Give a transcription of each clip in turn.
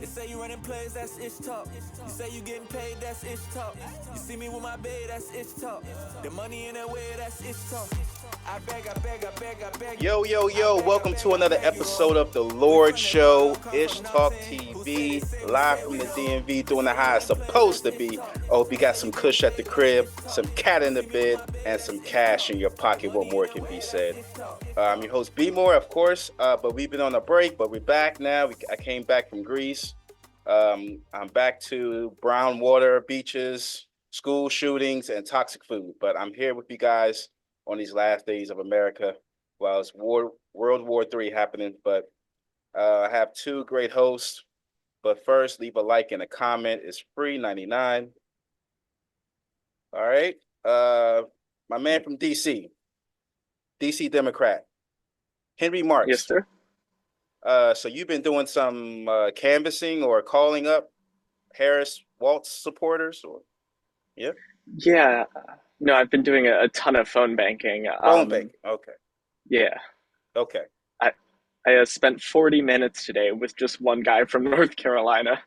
They say you running plays, that's ish talk. You say you getting paid, that's ish talk. You see me with my babe, that's ish talk. The money in that way, that's ish talk. I beg, I beg, I beg, I beg. Yo, yo, yo, welcome to another episode of The Lord Show, Ish Talk TV, live from the DMV, doing the how it's supposed to be. I hope you got some kush at the crib, some cat in the bed, and some cash in your pocket. What more can be said? I'm your host, B More, of course, but we've been on a break, but we're back now. I came back from Greece. I'm back to brown water, beaches, school shootings, and toxic food, but I'm here with you guys on these last days of America while it's World War III happening. But I have two great hosts. But first, leave a like and a comment. It's free 99. All right. My man from DC Democrat, Henry Marks. Yes, sir. So you've been doing some canvassing or calling up Harris Waltz supporters, or yeah? Yeah. No, I've been doing a ton of phone banking. Phone banking. Okay. Yeah. Okay. I spent 40 minutes today with just one guy from North Carolina.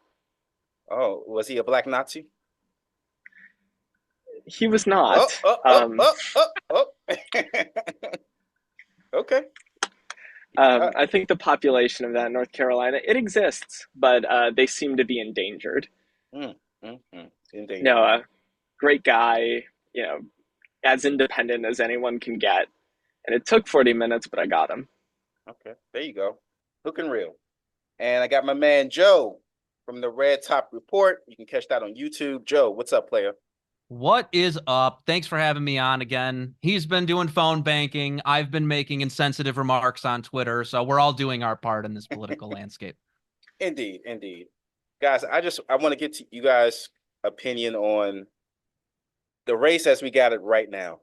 Oh, was he a black Nazi? He was not. Okay. I think the population of that North Carolina, it exists, but they seem to be endangered. Indeed. No, great guy, as independent as anyone can get. And it took 40 minutes, but I got him. Okay, there you go. Hook and reel. And I got my man Joe from the Red Top Report. You can catch that on YouTube. Joe, what's up, player? What is up? Thanks for having me on again. He's been doing phone banking. I've been making insensitive remarks on Twitter. So we're all doing our part in this political landscape. Indeed. Guys, I want to get to you guys' opinion on the race as we got it right now.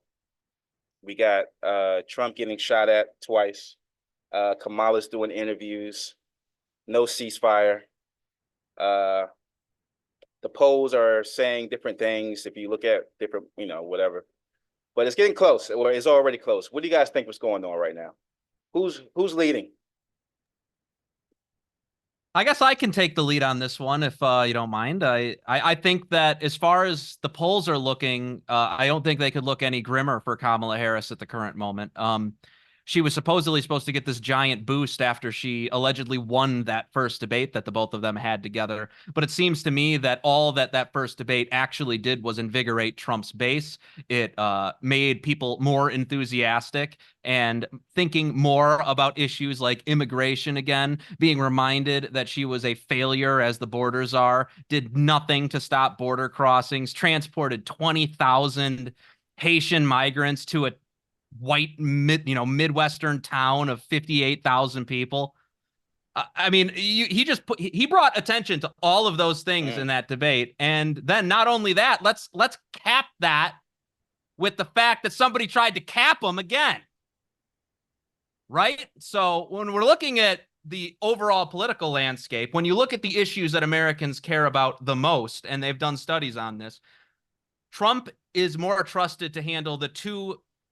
We got Trump getting shot at twice. Kamala's doing interviews. No ceasefire. The polls are saying different things. If you look at different, whatever. But it's getting close, or it's already close. What do you guys think was going on right now? Who's leading? I guess I can take the lead on this one if you don't mind. I think that as far as the polls are looking, I don't think they could look any grimmer for Kamala Harris at the current moment. She was supposedly supposed to get this giant boost after she allegedly won that first debate that the both of them had together. But it seems to me that all that first debate actually did was invigorate Trump's base. It made people more enthusiastic and thinking more about issues like immigration again, being reminded that she was a failure as the borders are, did nothing to stop border crossings, transported 20,000 Haitian migrants to a white Midwestern town of 58,000 people. I mean, he brought attention to all of those things in that debate. And then not only that, let's cap that with the fact that somebody tried to cap him again. Right? So when we're looking at the overall political landscape, when you look at the issues that Americans care about the most, and they've done studies on this, Trump is more trusted to handle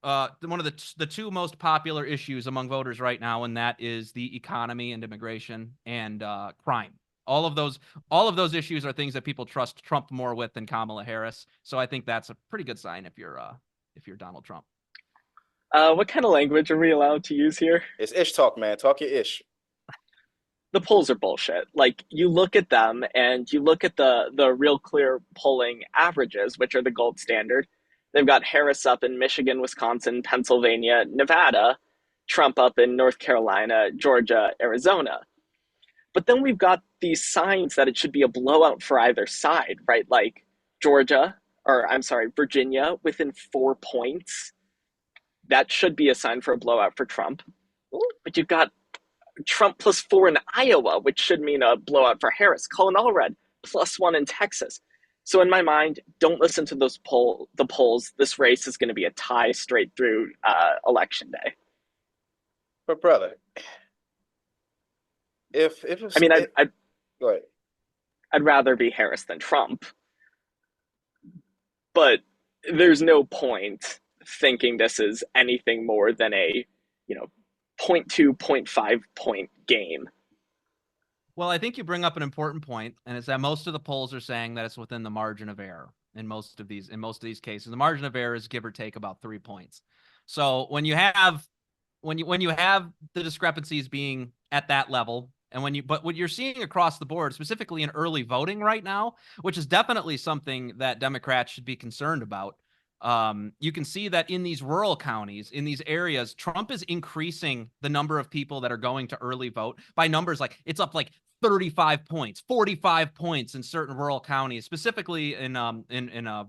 one of the two most popular issues among voters right now, and that is the economy and immigration and crime. All of those issues are things that people trust Trump more with than Kamala Harris. So I think that's a pretty good sign if you're Donald Trump. What kind of language are we allowed to use here? It's ish talk, man. Talk your ish. The polls are bullshit. Like, you look at them and you look at the real clear polling averages, which are the gold standard. They've got Harris up in Michigan, Wisconsin, Pennsylvania, Nevada, Trump up in North Carolina, Georgia, Arizona. But then we've got these signs that it should be a blowout for either side, right? Like Virginia within 4 points. That should be a sign for a blowout for Trump. But you've got Trump +4 in Iowa, which should mean a blowout for Harris. Colin Allred +1 in Texas. So in my mind, don't listen to the polls. This race is going to be a tie straight through election day. But brother, go ahead. I'd rather be Harris than Trump, but there's no point thinking this is anything more than a 0.2, 0.5 point game. Well, I think you bring up an important point, and it's that most of the polls are saying that it's within the margin of error in most of these cases. The margin of error is give or take about 3 points. So when you have the discrepancies being at that level, and but what you're seeing across the board, specifically in early voting right now, which is definitely something that Democrats should be concerned about. You can see that in these rural counties, in these areas, Trump is increasing the number of people that are going to early vote by numbers like it's up like 35 points, 45 points in certain rural counties, specifically in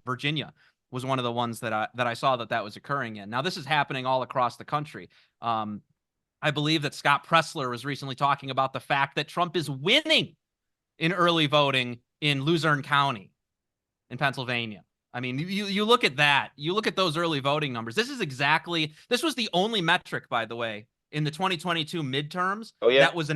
Virginia was one of the ones that I saw that was occurring in. Now, this is happening all across the country. I believe that Scott Pressler was recently talking about the fact that Trump is winning in early voting in Luzerne County in Pennsylvania. I mean, you look at that. You look at those early voting numbers. This was the only metric, by the way, in the 2022 midterms. Oh, yeah? that was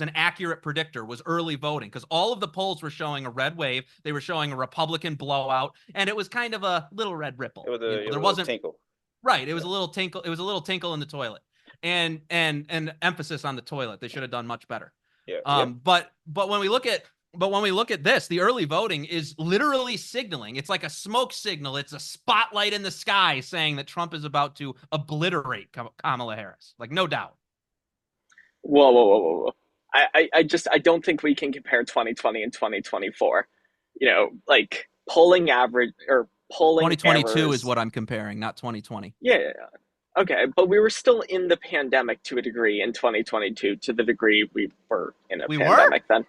an accurate predictor, was early voting, because all of the polls were showing a red wave. They were showing a Republican blowout, and it was kind of a little red ripple. There wasn't tinkle. Right. It was a little tinkle. It was a little tinkle in the toilet, and emphasis on the toilet. They should have done much better. Yeah. But when we look at this, the early voting is literally signaling. It's like a smoke signal. It's a spotlight in the sky saying that Trump is about to obliterate Kamala Harris. Like, no doubt. Whoa. I don't think we can compare 2020 and 2024. Like polling average or polling 2022 errors. Is what I'm comparing, not 2020. Yeah. Okay, but we were still in the pandemic to a degree in 2022, to the degree we were in a pandemic then.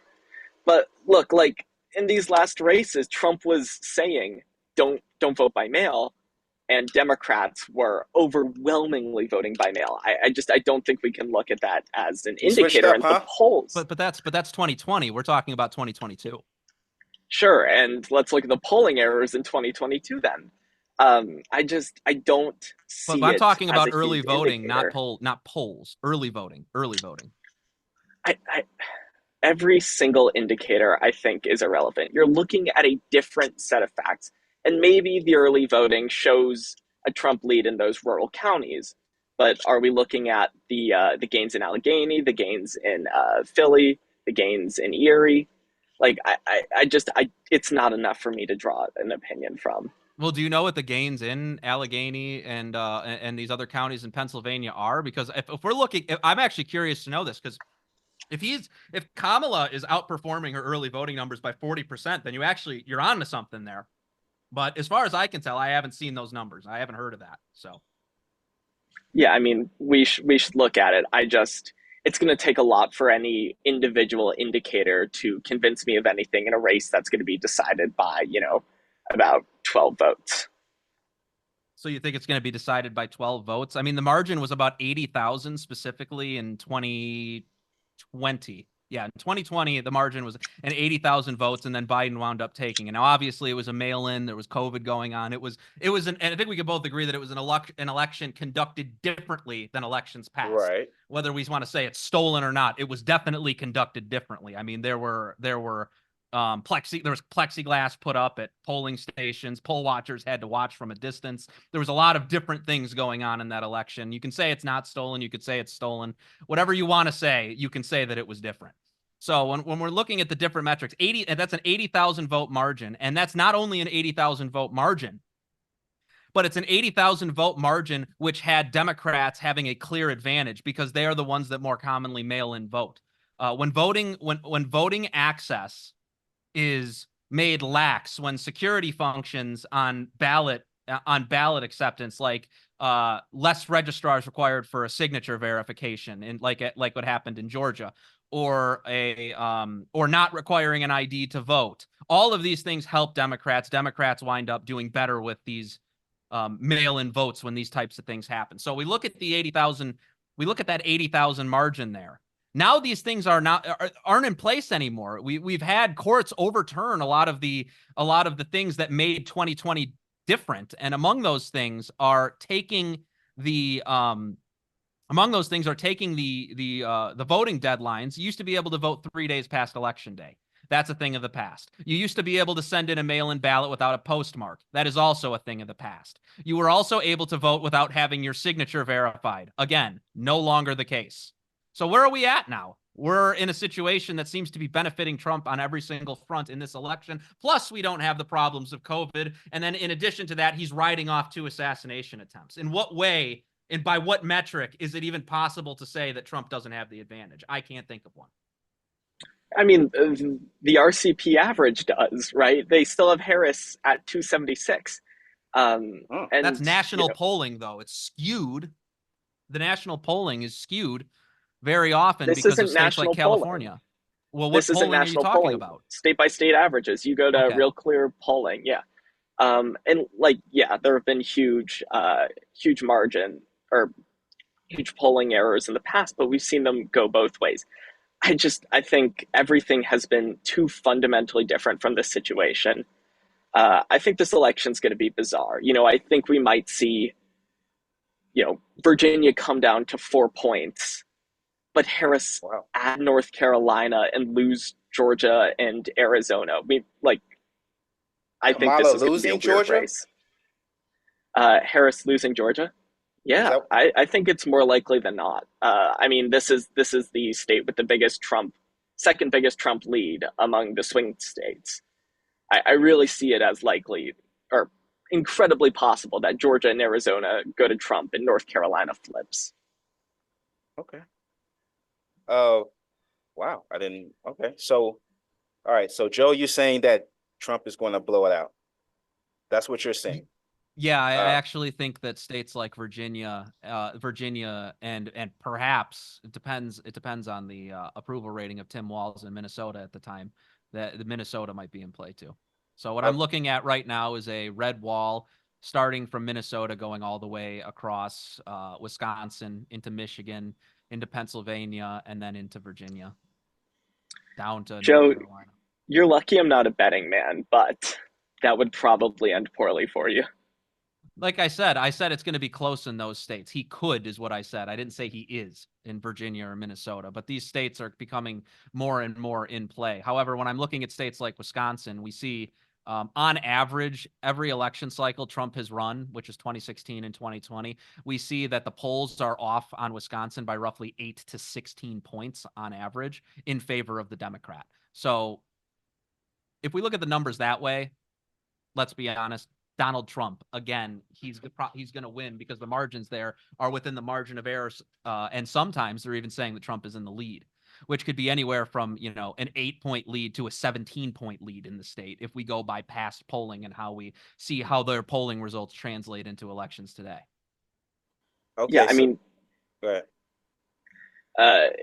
But look, like in these last races, Trump was saying, don't vote by mail, and Democrats were overwhelmingly voting by mail. I don't think we can look at that as an indicator in the polls. But that's 2020. We're talking about 2022. Sure, and let's look at the polling errors in 2022 then. I don't see. But I'm talking about early voting, not polls. Early voting. Every single indicator, I think, is irrelevant. You're looking at a different set of facts, and maybe the early voting shows a Trump lead in those rural counties. But are we looking at the gains in Allegheny, the gains in Philly, the gains in Erie? Like, it's not enough for me to draw an opinion from. Well, do you know what the gains in Allegheny and these other counties in Pennsylvania are? Because if we're looking, I'm actually curious to know this, because if Kamala is outperforming her early voting numbers by 40%, then you're on to something there. But as far as I can tell, I haven't seen those numbers. I haven't heard of that. So, yeah, I mean, we should look at it. It's going to take a lot for any individual indicator to convince me of anything in a race that's going to be decided by, about 12 votes. So you think it's going to be decided by 12 votes? I mean, the margin was about 80,000 specifically in 2020. Yeah, in 2020, the margin was an 80,000 votes, and then Biden wound up taking it. Now, obviously, it was a mail-in. There was COVID going on. And I think we could both agree that it was an election conducted differently than elections past. Right. Whether we want to say it's stolen or not, it was definitely conducted differently. I mean, there was plexiglass put up at polling stations. Poll watchers had to watch from a distance. There was a lot of different things going on in that election. You can say it's not stolen. You could say it's stolen. Whatever you want to say, you can say that it was different. So when we're looking at the different metrics, that's an 80,000 vote margin. And that's not only an 80,000 vote margin, but it's an 80,000 vote margin, which had Democrats having a clear advantage because they are the ones that more commonly mail in vote. When voting access is made lax, when security functions on ballot acceptance, like less registrars required for a signature verification, and like what happened in Georgia, or not requiring an ID to vote. All of these things help Democrats. Democrats wind up doing better with these mail-in votes when these types of things happen. So we look at the 80,000. We look at that 80,000 margin there. Now these things aren't in place anymore. We've had courts overturn a lot of the things that made 2020 different, and among those things are taking the voting deadlines. You used to be able to vote 3 days past election day. That's a thing of the past. You used to be able to send in a mail-in ballot without a postmark. That is also a thing of the past. You were also able to vote without having your signature verified. Again, no longer the case. So where are we at now? we're in a situation that seems to be benefiting Trump on every single front in this election. Plus, we don't have the problems of COVID. And then in addition to that, he's riding off 2 assassination attempts. In what way and by what metric is it even possible to say that Trump doesn't have the advantage? I can't think of one. I mean, the RCP average does, right? They still have Harris at 276. And that's national polling, though. It's skewed. The national polling is skewed very often because of states like California. Polling. Well, what polling are you talking about? State by state averages. You go to Real Clear polling, yeah. And there have been huge margin or huge polling errors in the past, but we've seen them go both ways. I think everything has been too fundamentally different from this situation. I think this election's going to be bizarre. I think we might see, Virginia come down to 4 points, but Harris add North Carolina and lose Georgia and Arizona. I think this is going to be a weird race. Harris losing Georgia? Yeah, I think it's more likely than not. This is the state with the second biggest Trump lead among the swing states. I really see it as likely or incredibly possible that Georgia and Arizona go to Trump and North Carolina flips. Okay. Wow. I didn't. Okay. So, all right. So, Joe, you're saying that Trump is going to blow it out. That's what you're saying. Yeah, I actually think that states like Virginia, and perhaps it depends on the approval rating of Tim Walz in Minnesota at the time, that the Minnesota might be in play too. So what I'm looking at right now is a red wall starting from Minnesota, going all the way across Wisconsin into Michigan, into Pennsylvania, and then into Virginia, down to Joe, North Carolina. You're lucky I'm not a betting man, but that would probably end poorly for you. Like I said it's going to be close in those states. He could, is what I said. I didn't say he is in Virginia or Minnesota, but these states are becoming more and more in play. However, when I'm looking at states like Wisconsin, we see on average, every election cycle Trump has run, which is 2016 and 2020, we see that the polls are off on Wisconsin by roughly 8 to 16 points on average in favor of the Democrat. So if we look at the numbers that way, let's be honest, Donald Trump, again, he's going to win because the margins there are within the margin of error. And sometimes they're even saying that Trump is in the lead, which could be anywhere from, an 8-point lead to a 17-point lead in the state if we go by past polling and how we see how their polling results translate into elections today. Okay. Yeah, go ahead.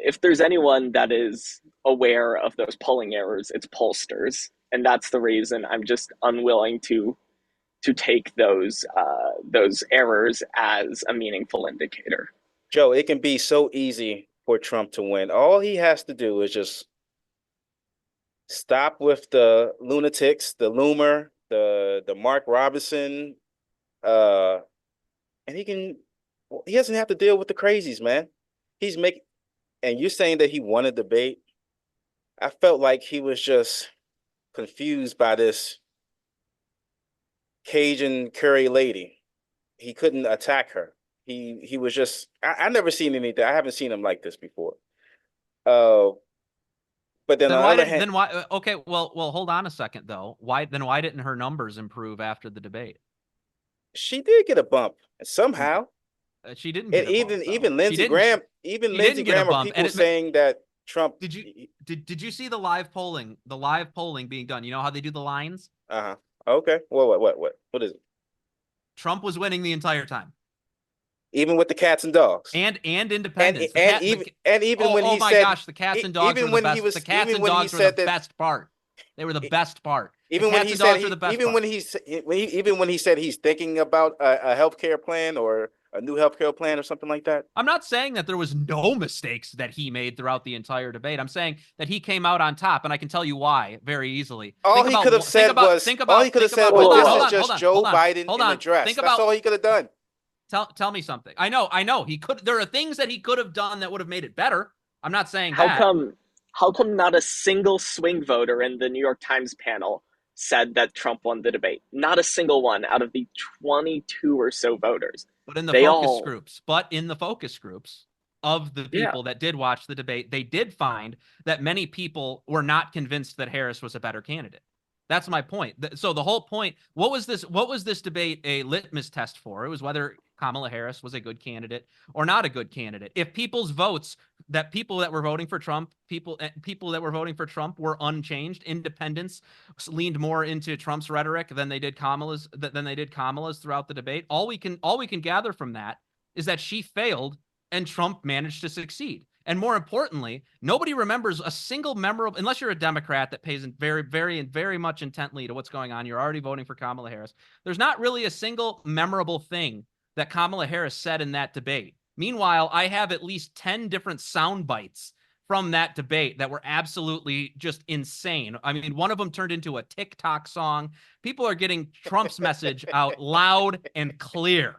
If there's anyone that is aware of those polling errors, it's pollsters. And that's the reason I'm just unwilling to take those errors as a meaningful indicator. Joe, it can be so easy for Trump to win. All he has to do is just stop with the lunatics, the Loomer, the Mark Robinson, and he doesn't have to deal with the crazies, man. And you're saying that he won a debate. I felt like he was just confused by this Cajun curry lady. He couldn't attack her. He was just, I never seen anything. I haven't seen him like this before. But then on the other hand, okay, well, hold on a second though. Why didn't her numbers improve after the debate? She did get a bump somehow. She didn't get a bump, even Lindsey Graham, are people saying that Trump. Did you see the live polling? The live polling being done. You know how they do the lines? Okay. What is it? Trump was winning the entire time, even with the cats and dogs, and independents, when he said, the cats and dogs were the best. The cats and dogs were the best part. They were the best part. Even when he said, even when he said he's thinking about a healthcare plan or a new healthcare plan or something like that. I'm not saying that there was no mistakes that he made throughout the entire debate. I'm saying that he came out on top, and I can tell you why very easily. All he could have said was, this is just Joe Biden in the dress. That's all he could have done. Tell me something. I know he could. There are things that he could have done that would have made it better. I'm not saying that. How come not a single swing voter in the New York Times panel said that Trump won the debate? Not a single one out of the 22 or so voters. But in the focus groups. of the Yeah. people that did watch the debate, they did find that many people were not convinced that Harris was a better candidate. That's my point. So the whole point, what was this debate a litmus test for? It was whether Kamala Harris was a good candidate or not a good candidate. If people's votes, that people that were voting for Trump, people that were voting for Trump were unchanged, independents leaned more into Trump's rhetoric than they did Kamala's throughout the debate. All we can gather from that is that she failed and Trump managed to succeed. And more importantly, nobody remembers a single memorable, unless you're a Democrat that pays very, very, very much intently to what's going on. You're already voting for Kamala Harris. There's not really a single memorable thing that Kamala Harris said in that debate. Meanwhile, I have at least 10 different sound bites from that debate that were absolutely just insane. I mean, one of them turned into a TikTok song. People are getting Trump's message out loud and clear.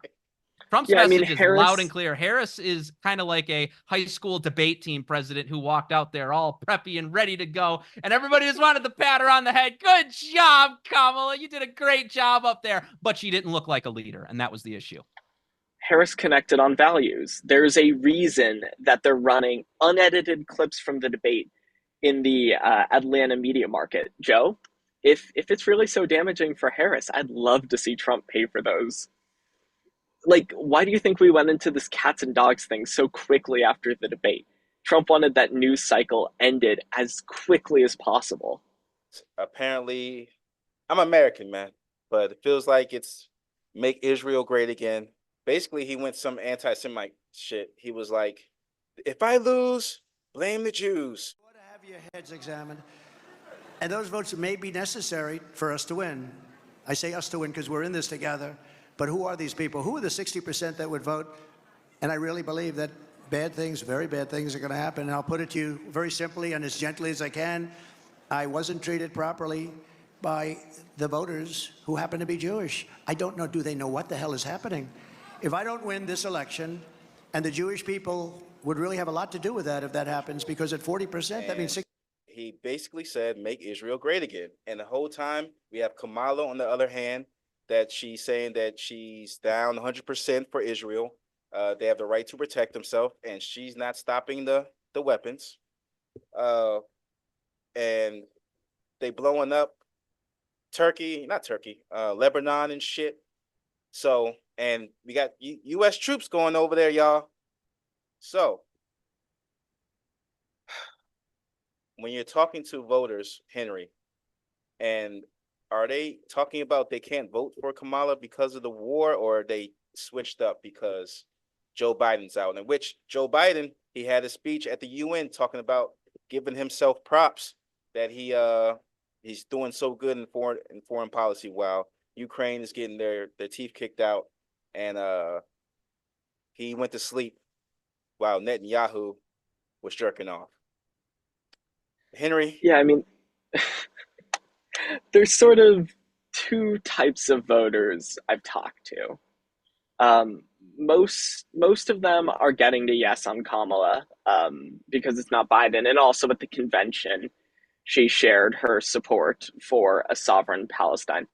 Trump's message is loud and clear. Harris is kind of like a high school debate team president who walked out there all preppy and ready to go, and everybody just wanted to pat her on the head. Good job, Kamala. You did a great job up there. But she didn't look like a leader, and that was the issue. Harris connected on values. There's a reason that they're running unedited clips from the debate in the Atlanta media market. Joe, if it's really so damaging for Harris, I'd love to see Trump pay for those. Like, why do you think we went into this cats and dogs thing so quickly after the debate? Trump wanted that news cycle ended as quickly as possible. Apparently, I'm American, man, but it feels like it's make Israel great again. Basically, he went some anti-Semite shit. He was like, if I lose, blame the Jews. You ought to have your heads examined. And those votes may be necessary for us to win. I say us to win because we're in this together. But who are these people? Who are the 60% that would vote? And I really believe that bad things, very bad things are going to happen. And I'll put it to you very simply and as gently as I can. I wasn't treated properly by the voters who happen to be Jewish. I don't know, do they know what the hell is happening? If I don't win this election, and the Jewish people would really have a lot to do with that if that happens, because at 40%, that means 60%. He basically said, make Israel great again. And the whole time, we have Kamala on the other hand, that she's saying that she's down 100% for Israel. They have the right to protect themselves, and she's not stopping the weapons. And they blowing up Lebanon and shit. So, and we got U.S. troops going over there, y'all. So, when you're talking to voters, Henry, and are they talking about they can't vote for Kamala because of the war, or are they switched up because Joe Biden's out? In which Joe Biden, he had a speech at the UN talking about giving himself props that he's doing so good in foreign policy while Ukraine is getting their teeth kicked out, and he went to sleep while Netanyahu was jerking off. Henry? Yeah, I mean, there's sort of two types of voters I've talked to. Most of them are getting to yes on Kamala because it's not Biden, and also at the convention, she shared her support for a sovereign Palestine,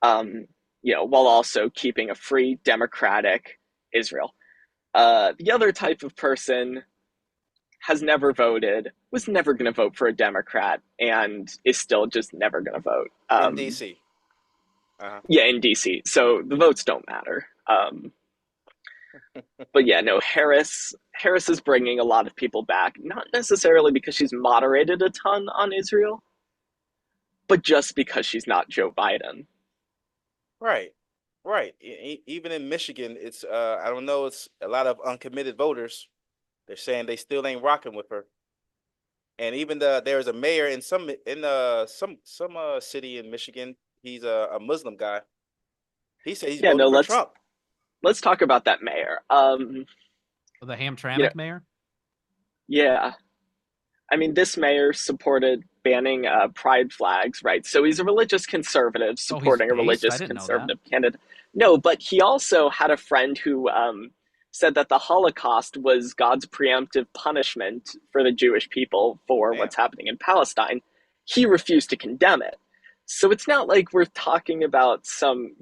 while also keeping a free, democratic Israel. The other type of person has never voted, was never going to vote for a Democrat, and is still just never going to vote. In D.C. Yeah, in D.C. So the votes don't matter. But yeah, no, Harris is bringing a lot of people back, not necessarily because she's moderated a ton on Israel, but just because she's not Joe Biden. Right. Even in Michigan, it's I don't know, it's a lot of uncommitted voters. They're saying they still ain't rocking with her. And even there's a mayor in some city in Michigan. He's a Muslim guy. He said he's voting for Trump. Let's talk about that mayor. The Hamtramck mayor? Yeah. I mean, this mayor supported banning pride flags, right? So he's a religious conservative supporting a religious conservative candidate. No, but he also had a friend who said that the Holocaust was God's preemptive punishment for the Jewish people for what's happening in Palestine. He refused to condemn it. So it's not like we're talking about some,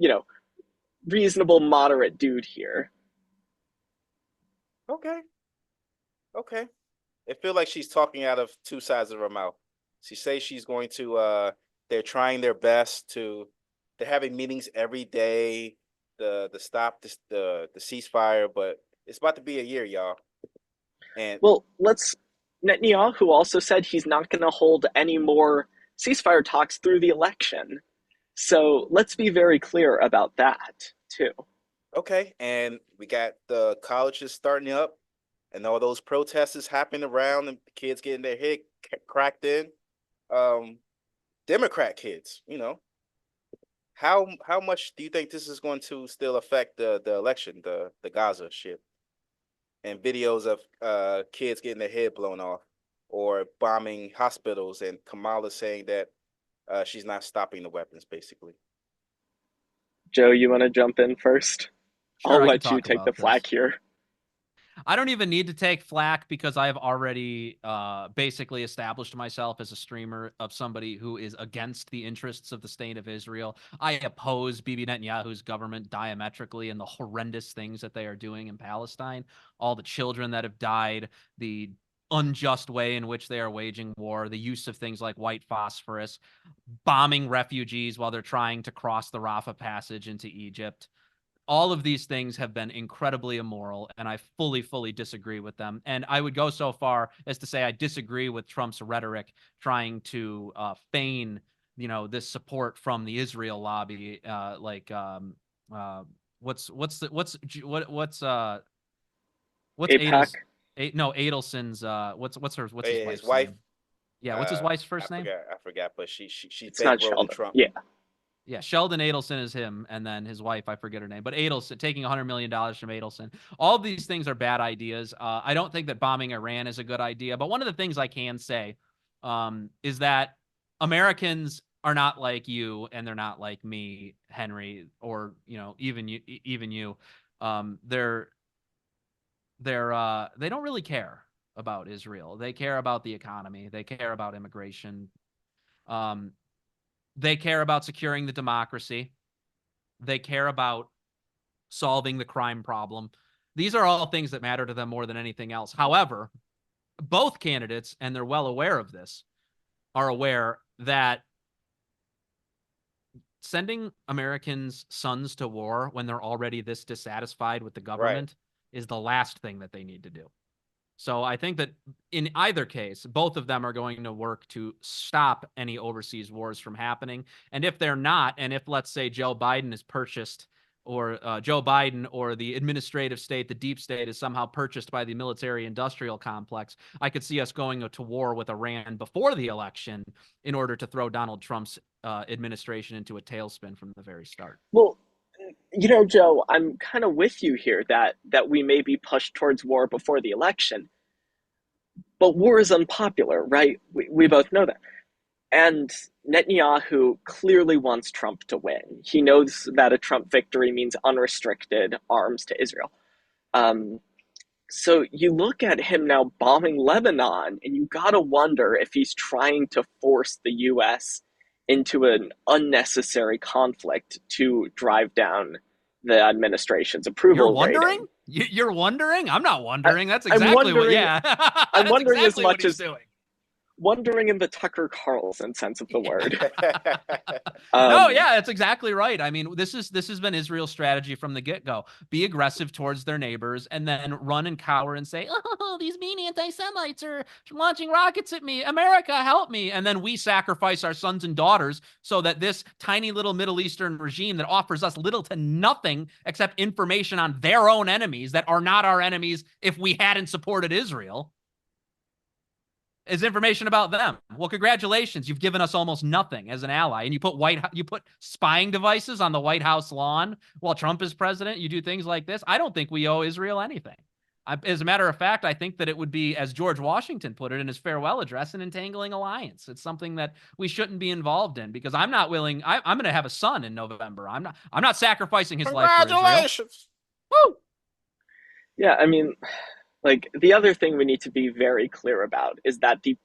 reasonable, moderate dude here. Okay. Okay. It feels like she's talking out of two sides of her mouth. She says she's going to they're trying their best to they're having meetings every day, the stop the ceasefire, but it's about to be a year, y'all. And Well, Netanyahu also said he's not going to hold any more ceasefire talks through the election. So let's be very clear about that, too. okay, and we got the colleges starting up and all those protests happening around and kids getting their head cracked in. Um Democrat kids, how much do you think this is going to still affect the election, the Gaza shit, and videos of kids getting their head blown off or bombing hospitals, and Kamala saying that she's not stopping the weapons, basically. Joe, you want to jump in first? Sure, I'll I could let you talk take the about this. flak here. I don't even need to take flack because I have already basically established myself as a streamer of somebody who is against the interests of the state of Israel. I oppose Bibi Netanyahu's government diametrically and the horrendous things that they are doing in Palestine, all the children that have died, the unjust way in which they are waging war, the use of things like white phosphorus, bombing refugees while they're trying to cross the Rafah passage into Egypt. All of these things have been incredibly immoral, and I fully disagree with them. And I would go so far as to say I disagree with Trump's rhetoric trying to feign, this support from the Israel lobby. What's APAC? Adelson's what's his His wife's wife, name? Yeah, what's his wife's I first name? forgot, I forgot, but she It's not bankrolling Sheldon. Trump. Yeah. Yeah, Sheldon Adelson is him, and then his wife, I forget her name, but Adelson, taking $100 million from Adelson. All of these things are bad ideas. I don't think that bombing Iran is a good idea, but one of the things I can say is that Americans are not like you, and they're not like me, Henry, or even you. They're they don't really care about Israel. They care about the economy. They care about immigration. Um, they care about securing the democracy. They care about solving the crime problem. These are all things that matter to them more than anything else. However, both candidates, and they're well aware of this, are aware that sending Americans' sons to war when they're already this dissatisfied with the Right. government is the last thing that they need to do. So I think that in either case, both of them are going to work to stop any overseas wars from happening. And if they're not, and if, let's say, Joe Biden is purchased, or Joe Biden or the administrative state, the deep state, is somehow purchased by the military industrial complex, I could see us going to war with Iran before the election in order to throw Donald Trump's administration into a tailspin from the very start. Well, Joe, I'm kind of with you here that we may be pushed towards war before the election, but war is unpopular, right? We both know that. And Netanyahu clearly wants Trump to win. He knows that a Trump victory means unrestricted arms to Israel. Um, so you look at him now bombing Lebanon, and you gotta wonder if he's trying to force the U.S. into an unnecessary conflict to drive down the administration's You're approval wondering? rating. You're wondering? I'm not wondering. That's I'm exactly what. wondering. Yeah, I'm that's wondering as exactly what much he's as doing. wondering in the Tucker Carlson sense of the word. No, Um, yeah, that's exactly right. I mean, this has been Israel's strategy from the get-go. Be aggressive towards their neighbors and then run and cower and say, "Oh, these mean anti-Semites are launching rockets at me. America, help me." And then we sacrifice our sons and daughters so that this tiny little Middle Eastern regime that offers us little to nothing except information on their own enemies that are not our enemies if we hadn't supported Israel is information about them. Well, congratulations, you've given us almost nothing as an ally, and you put spying devices on the White House lawn while Trump is president. You do things like this. I don't think we owe Israel anything. As a matter of fact, I think that it would be, as George Washington put it in his farewell address, an entangling alliance. It's something that we shouldn't be involved in because I'm not willing. I'm going to have a son in November. I'm not sacrificing his life for Israel. Congratulations. Woo! yeah, I mean, like the other thing we need to be very clear about is that the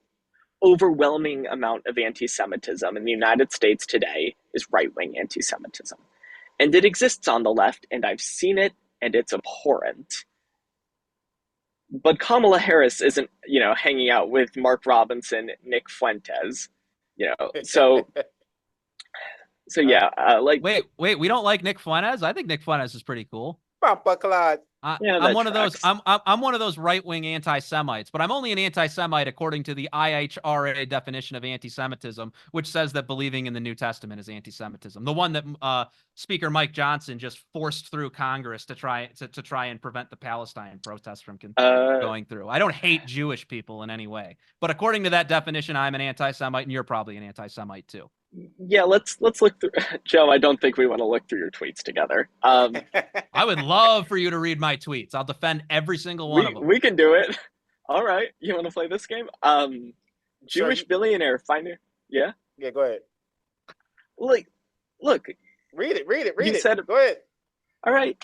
overwhelming amount of anti-Semitism in the United States today is right-wing anti-Semitism. And it exists on the left, and I've seen it, and it's abhorrent. But Kamala Harris isn't, hanging out with Mark Robinson, Nick Fuentes, So Huh? yeah, like Wait, we don't like Nick Fuentes? I think Nick Fuentes is pretty cool. Papa Claude. yeah, I'm that one of those. tracks. I'm one of those right wing anti Semites, but I'm only an anti Semite according to the IHRA definition of anti Semitism, which says that believing in the New Testament is anti Semitism. The one that Speaker Mike Johnson just forced through Congress to try and prevent the Palestine protests from Uh, going through. I don't hate Jewish people in any way, but according to that definition, I'm an anti Semite, and you're probably an anti Semite too. yeah, let's look through. Joe, I don't think we want to look through your tweets together. I would love for you to read my tweets. I'll defend every single one of them. We can do it. All right, you want to play this game? Sir, Jewish billionaire finder. Yeah, yeah, go ahead. like, look, Read it. you said, Go ahead. all right.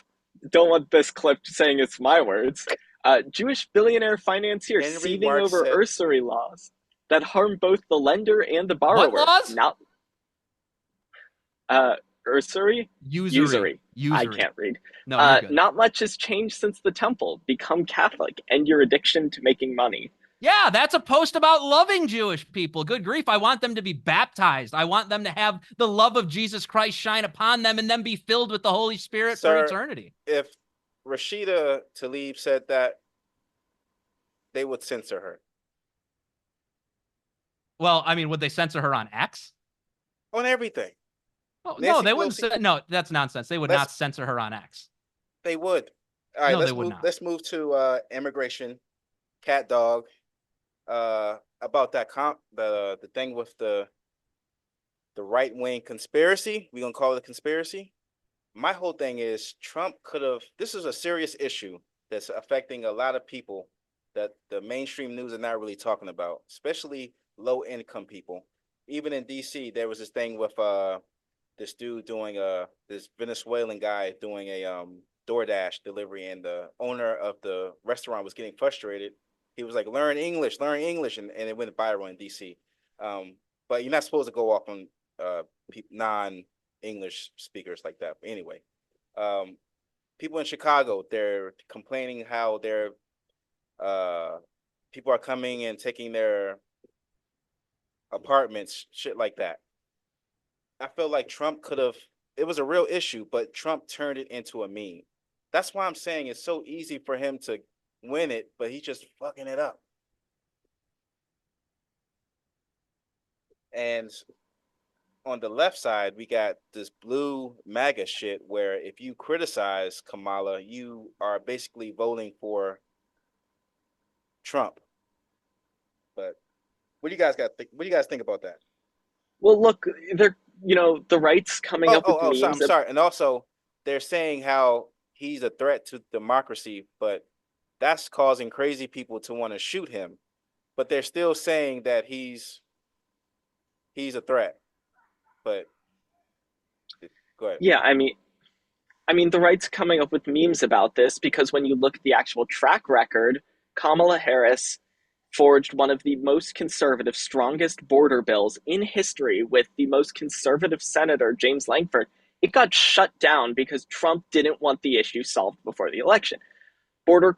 Don't want this clip saying it's my words. Jewish billionaire financier Henry seething Marks over said, usury laws that harm both the lender and the What borrower. laws? Not usury. Usury. I can't read. No, you're good. Not much has changed since the temple. Become Catholic, end your addiction to making money. Yeah, that's a post about loving Jewish people. Good grief. I want them to be baptized. I want them to have the love of Jesus Christ shine upon them and then be filled with the Holy Spirit for Sir, eternity. if Rashida Tlaib said that, they would censor her. Well, I mean, would they censor her on X? On everything. Oh, no, Nancy they wouldn't. Pelosi- No, that's nonsense. They would Let's- not censor her on X. They would. All right, No, they would not. let's move to immigration. Cat dog. About that the thing with the right wing conspiracy. We're gonna call it a conspiracy. My whole thing is Trump could have. This is a serious issue that's affecting a lot of people that the mainstream news are not really talking about, especially low income people. Even in DC, there was this thing with this dude doing this Venezuelan guy doing a DoorDash delivery, and the owner of the restaurant was getting frustrated. He was like, learn English, and it went viral in DC. But you're not supposed to go off on non-English speakers like that. But anyway, people in Chicago, they're complaining how their people are coming and taking their apartments, shit like that. I feel like Trump could have, it was a real issue, but Trump turned it into a meme. That's why I'm saying it's so easy for him to win it, but he's just fucking it up. And on the left side, we got this blue MAGA shit where if you criticize Kamala, you are basically voting for Trump. But what do you guys what do you guys think about that? Well, look, they're the right's coming up with memes. I'm sorry. And also, they're saying how he's a threat to democracy, but that's causing crazy people to want to shoot him. But they're still saying that he's a threat. But go ahead. Yeah, I mean, the right's coming up with memes about this because when you look at the actual track record, Kamala Harris forged one of the most conservative, strongest border bills in history with the most conservative senator, James Langford. It got shut down because Trump didn't want the issue solved before the election. Border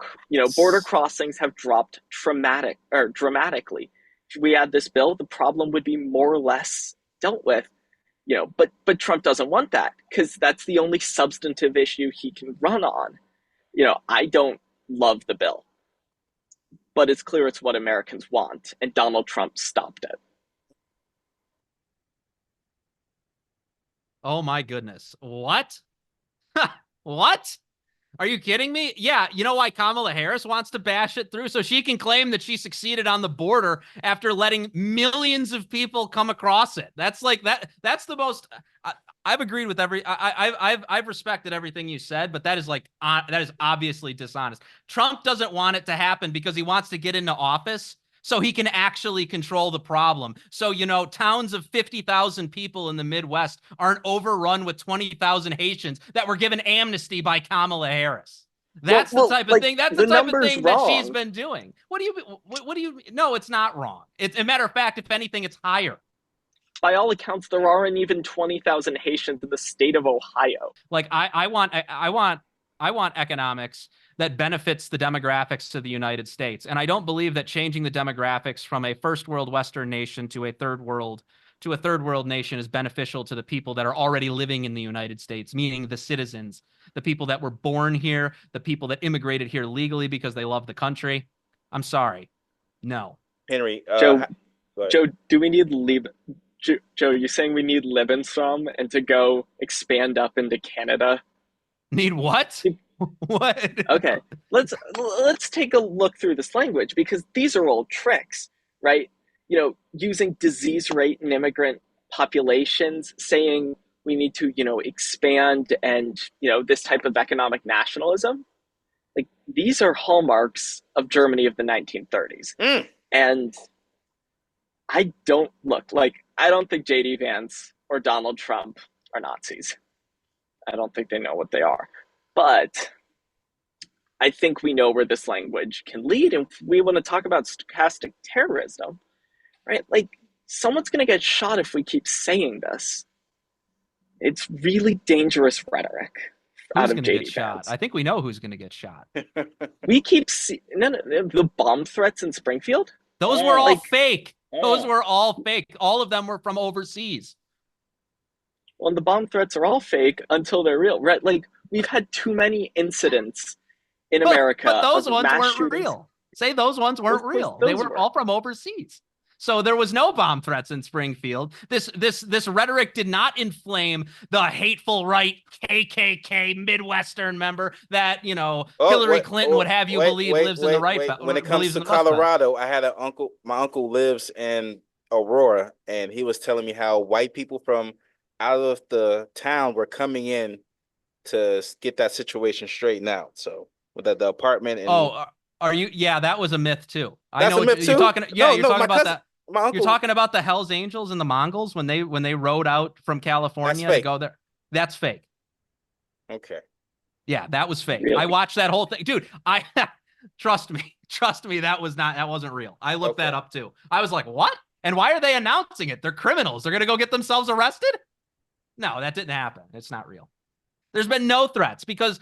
crossings have dropped dramatically. If we had this bill, the problem would be more or less dealt with. But Trump doesn't want that because that's the only substantive issue he can run on. I don't love the bill, but it's clear it's what Americans want, and Donald Trump stopped it. Oh my goodness. What? What? Are you kidding me? Yeah, you know why Kamala Harris wants to bash it through? So she can claim that she succeeded on the border after letting millions of people come across it. That's like that. That's the most. I've agreed with I've respected everything you said, but that is that is obviously dishonest. Trump doesn't want it to happen because he wants to get into office so he can actually control the problem. So, towns of 50,000 people in the Midwest aren't overrun with 20,000 Haitians that were given amnesty by Kamala Harris. That's the type of thing. That's the type of thing that she's been doing. What do you, no, it's not wrong. It's a matter of fact, if anything, it's higher. By all accounts, there aren't even 20,000 Haitians in the state of Ohio. Like I want economics that benefits the demographics of the United States. And I don't believe that changing the demographics from a first world Western nation to a third world nation is beneficial to the people that are already living in the United States, meaning the citizens, the people that were born here, the people that immigrated here legally because they love the country. I'm sorry. No. Henry, Joe, do we need Joe, you're saying we need Lebensraum and to go expand up into Canada? Need what? What? Okay, let's take a look through this language, because these are all tricks, right? You know, using disease rate and immigrant populations, saying we need to, expand, and, this type of economic nationalism. Like, these are hallmarks of Germany of the 1930s. And I don't think J.D. Vance or Donald Trump are Nazis. I don't think they know what they are. But I think we know where this language can lead. And if we want to talk about stochastic terrorism, right? Like, someone's going to get shot if we keep saying this. It's really dangerous rhetoric out of J.D. Vance. I think we know who's going to get shot. We keep seeing the bomb threats in Springfield. Those were all fake. Those were all fake. All of them were from overseas. Well, the bomb threats are all fake until they're real, right? Like, we've had too many incidents in America. But those ones weren't shootings. real. Say those ones weren't real. They were all from overseas. So there was no bomb threats in Springfield. This rhetoric did not inflame the hateful right KKK Midwestern member that, Hillary Clinton would have you believe lives in the right. When it comes to Colorado, I had an uncle. My uncle lives in Aurora, and he was telling me how white people from out of the town were coming in to get that situation straightened out. So with the apartment. And, are you? Yeah, that was a myth too. I know you're talking. Yeah, you're talking about that. My uncle, you're talking about the Hells Angels and the Mongols when they rode out from California to go there. That's fake. Okay. Yeah, that was fake. Really? I watched that whole thing, dude. Trust me, that wasn't real. I looked that up too. I was like, what? And why are they announcing it? They're criminals. They're gonna go get themselves arrested? No, that didn't happen. It's not real. There's been no threats because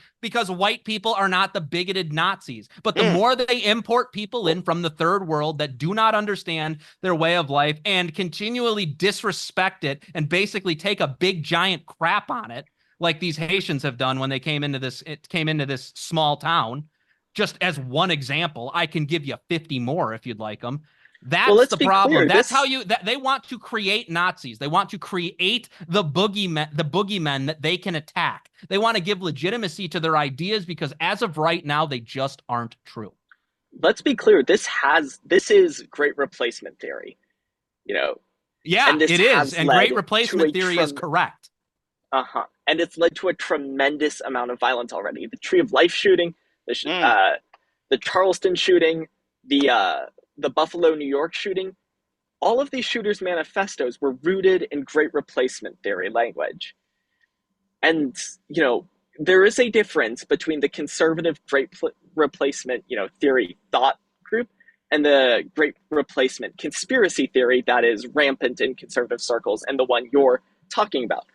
white people are not the bigoted Nazis. But the more they import people in from the third world that do not understand their way of life and continually disrespect it and basically take a big giant crap on it, like these Haitians have done when they came into this small town. Just as one example, I can give you 50 more if you'd like them. That's the problem. That's how they want to create Nazis. They want to create the boogeymen that they can attack. They want to give legitimacy to their ideas because as of right now, they just aren't true. Let's be clear. This is great replacement theory. Yeah, it is. And great replacement theory is correct. And it's led to a tremendous amount of violence already. The Tree of Life shooting, the Charleston shooting, the Buffalo, New York shooting, all of these shooters' manifestos were rooted in great replacement theory language. And, there is a difference between the conservative great replacement, theory thought group and the great replacement conspiracy theory that is rampant in conservative circles and the one you're talking about.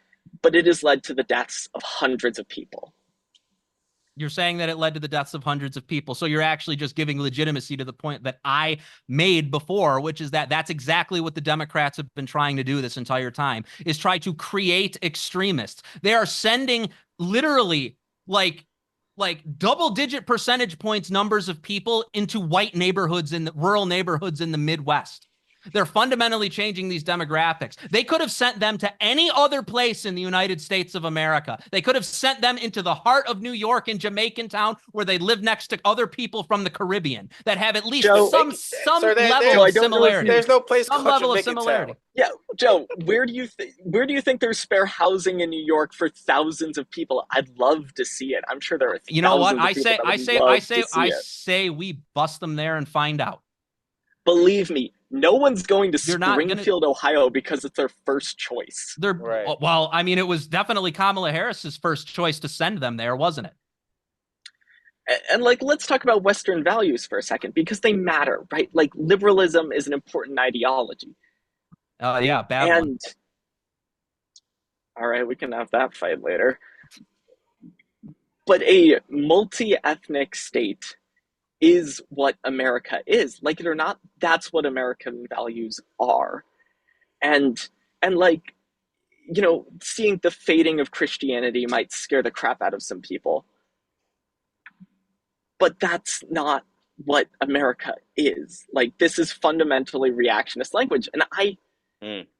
But it has led to the deaths of hundreds of people. You're saying that it led to the deaths of hundreds of people. So you're actually just giving legitimacy to the point that I made before, which is that that's exactly what the Democrats have been trying to do this entire time, is try to create extremists. They are sending literally like double-digit percentage points numbers of people into white neighborhoods in the rural neighborhoods in the Midwest. They're fundamentally changing these demographics. They could have sent them to any other place in the United States of America. They could have sent them into the heart of New York in Jamaican Town where they live next to other people from the Caribbean that have at least some level of similarity. There's no place some called level Jamaican of similarity. Town. Yeah, Joe, where do you think there's spare housing in New York for thousands of people? I'd love to see it. I'm sure there are thousands You know what? I say we bust them there and find out. Believe me, no one's going to Springfield, Ohio because it's their first choice. Right. Well, I mean, it was definitely Kamala Harris's first choice to send them there, wasn't it? And let's talk about Western values for a second because they matter, right? Like, liberalism is an important ideology. Yeah, bad one. All right, we can have that fight later. But a multi-ethnic state is what America is. Like it or not, that's what American values are. And like, you know, seeing the fading of Christianity might scare the crap out of some people. But that's not what America is. Like, this is fundamentally reactionist language. And I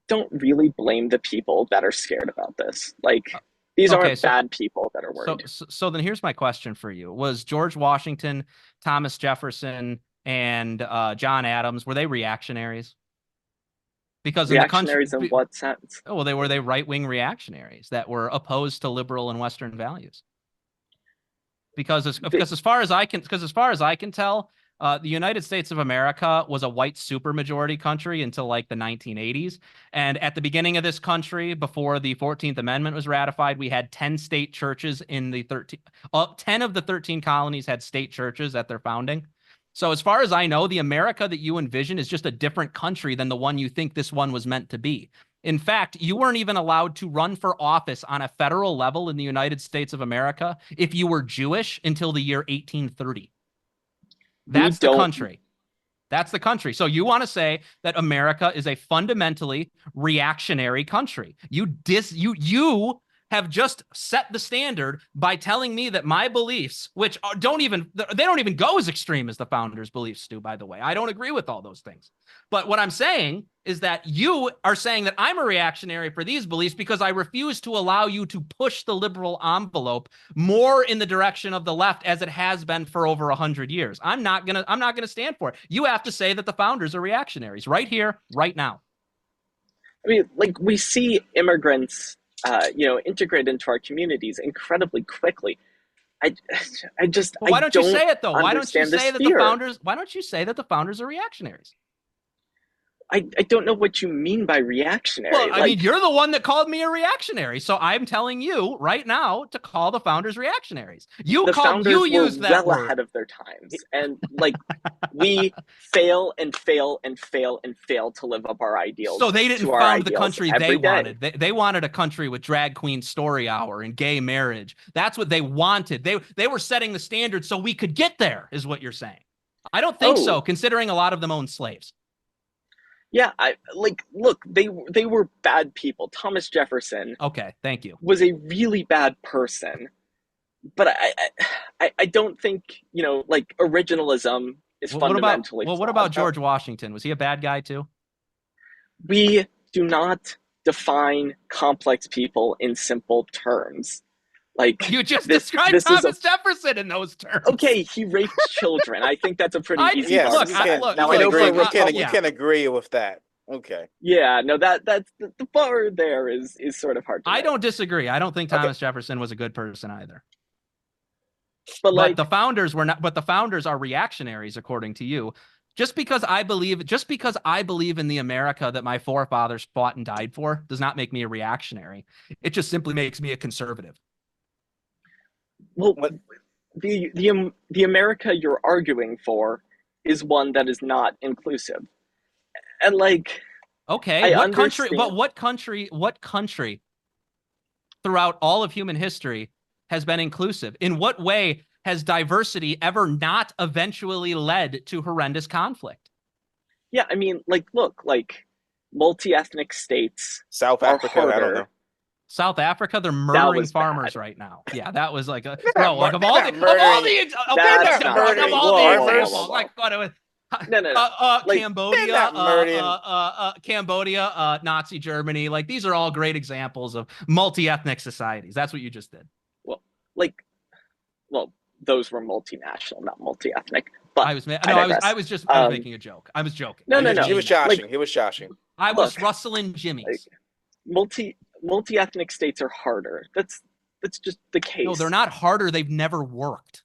don't really blame the people that are scared about this. Like, these aren't bad people that are worried. So then here's my question for you. Was George Washington, Thomas Jefferson, and John Adams, were they reactionaries? Because reactionaries in what sense? Oh, well, were they right-wing reactionaries that were opposed to liberal and Western values? Because as far as I can tell, the United States of America was a white supermajority country until like the 1980s. And at the beginning of this country, before the 14th Amendment was ratified, we had 10 state churches in the 10 of the 13 colonies had state churches at their founding. So as far as I know, the America that you envision is just a different country than the one you think this one was meant to be. In fact, you weren't even allowed to run for office on a federal level in the United States of America if you were Jewish until the year 1830. That's the country. That's the country. So you want to say that America is a fundamentally reactionary country. You have just set the standard by telling me that my beliefs, which don't even go as extreme as the founders' beliefs do, by the way. I don't agree with all those things. But what I'm saying is that you are saying that I'm a reactionary for these beliefs because I refuse to allow you to push the liberal envelope more in the direction of the left as it has been for over 100 years. I'm not gonna stand for it. You have to say that the founders are reactionaries right here, right now. I mean, like, we see immigrants integrate into our communities incredibly quickly. Why don't you say it though? Why don't you say that the founders are reactionaries? I don't know what you mean by reactionary. Well, I mean, you're the one that called me a reactionary, so I'm telling you right now to call the founders reactionaries. The founders were well ahead of their times, and like we fail and fail and fail and fail to live up our ideals. So they didn't found the country they wanted. They wanted a country with drag queen story hour and gay marriage. That's what they wanted. They were setting the standard so we could get there, is what you're saying. I don't think so, considering a lot of them owned slaves. Yeah, look, they were bad people. Thomas Jefferson, okay, thank you, was a really bad person. But I don't think, like, originalism is fundamentally. What about George Washington? Was he a bad guy too? We do not define complex people in simple terms. Like, you just described Thomas Jefferson in those terms. Okay, he raped children. I think that's a pretty easy look, we can agree with that. Okay. Yeah, no, that's the bar there is sort of hard to I don't disagree. I don't think Thomas Jefferson was a good person either. But the founders were not. But the founders are reactionaries, according to you. Just because I believe in the America that my forefathers fought and died for does not make me a reactionary. It just simply makes me a conservative. Well, the America you're arguing for is one that is not inclusive, and like, okay, what country throughout all of human history has been inclusive? In what way has diversity ever not eventually led to horrendous conflict? Yeah, I mean, like, look, like, multi-ethnic states. South Africa, I don't know. South Africa, they're murdering farmers right now. Yeah, that was like of all the Cambodia, Nazi Germany, like, these are all great examples of multi-ethnic societies. That's what you just did. Well, those were multinational, not multi-ethnic. But I was making a joke. I was joking. No. He was joshing. I was rustling jimmies. Multi-ethnic states are harder. That's just the case. No, they're not harder. They've never worked.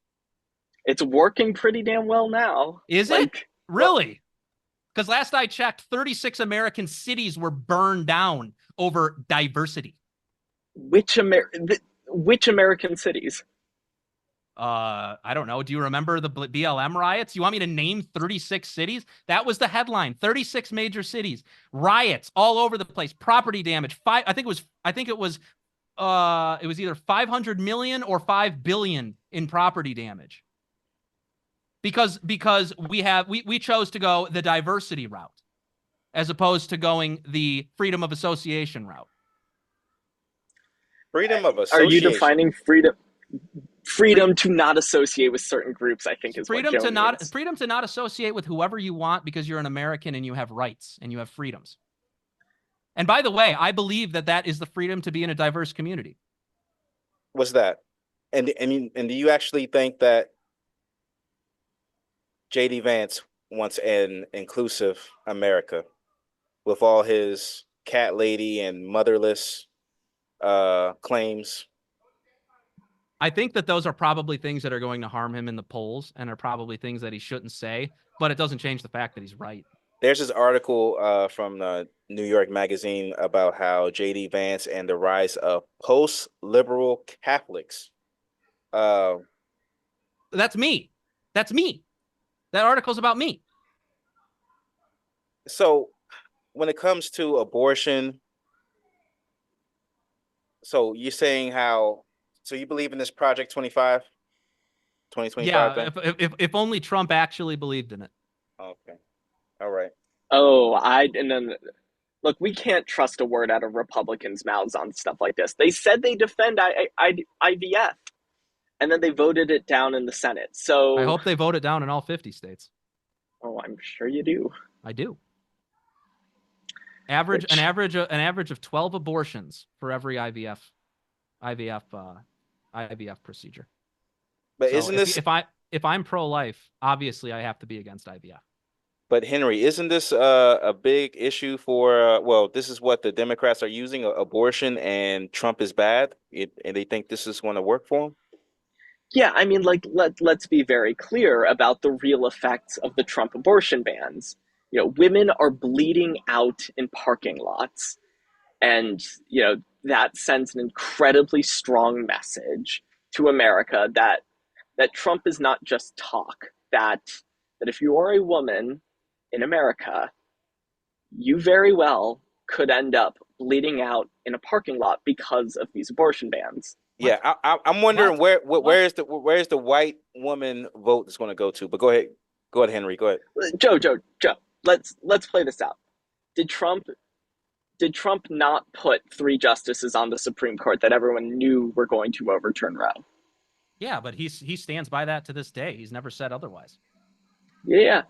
It's working pretty damn well now. Is it? Really? Because last I checked, 36 American cities were burned down over diversity. Which American cities? I don't know. Do you remember the BLM riots? You want me to name 36 cities? That was the headline. 36 major cities, riots all over the place, property damage. I think it was it was either 500 million or 5 billion in property damage. Because we chose to go the diversity route as opposed to going the freedom of association route. Freedom of association. Are you defining freedom? Freedom to not associate with certain groups, I think, is freedom what Joe to not means. freedom to not associate with whoever you want because you're an American and you have rights and you have freedoms. And by the way, I believe that is the freedom to be in a diverse community. What's that? And do you actually think that JD Vance wants an inclusive America with all his cat lady and motherless claims? I think that those are probably things that are going to harm him in the polls and are probably things that he shouldn't say, but it doesn't change the fact that he's right. There's this article from New York Magazine about how JD Vance and the rise of post-liberal Catholics. That's me. That's me. That article's about me. So when it comes to abortion, so you're saying so you believe in this Project 25? 2025 yeah, thing? if only Trump actually believed in it. Okay. All right. Oh, and then look, we can't trust a word out of Republicans' mouths on stuff like this. They said they defend IVF, and then they voted it down in the Senate. So I hope they vote it down in all 50 states. Oh, I'm sure you do. I do. An average of 12 abortions for every IVF procedure. But so isn't this if I'm pro-life, obviously I have to be against IVF. But Henry, isn't this a big issue for this is what the Democrats are using, abortion, and Trump is bad, and they think this is going to work for them? Yeah, I mean, like let's be very clear about the real effects of the Trump abortion bans. You know, women are bleeding out in parking lots, and that sends an incredibly strong message to America that Trump is not just talk. That if you are a woman in America, you very well could end up bleeding out in a parking lot because of these abortion bans. Yeah, I'm wondering where's the white woman vote is going to go to. But go ahead, Henry, go ahead. Joe. Let's play this out. Did Trump not put 3 justices on the Supreme Court that everyone knew were going to overturn Roe? Yeah, but he stands by that to this day. He's never said otherwise. Yeah.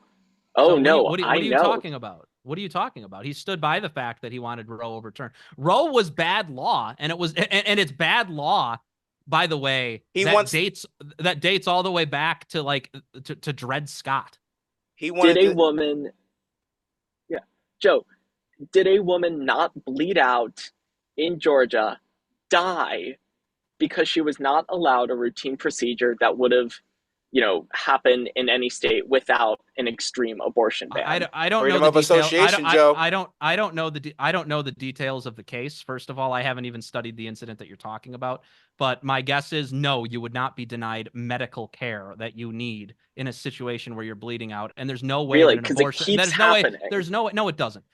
Oh, so no, what are you talking about? What are you talking about? He stood by the fact that he wanted Roe overturned. Roe was bad law, and it's bad law, by the way. That dates all the way back to to Dred Scott. Did a woman not bleed out in Georgia, die because she was not allowed a routine procedure that would have happen in any state without an extreme abortion ban? I don't Freedom know the of association, Joe. I don't know the details of the case. First of all, I haven't even studied the incident that you're talking about. But my guess is no, you would not be denied medical care that you need in a situation where you're bleeding out. And there's no way really, that an abortion. It keeps happening. No, it doesn't.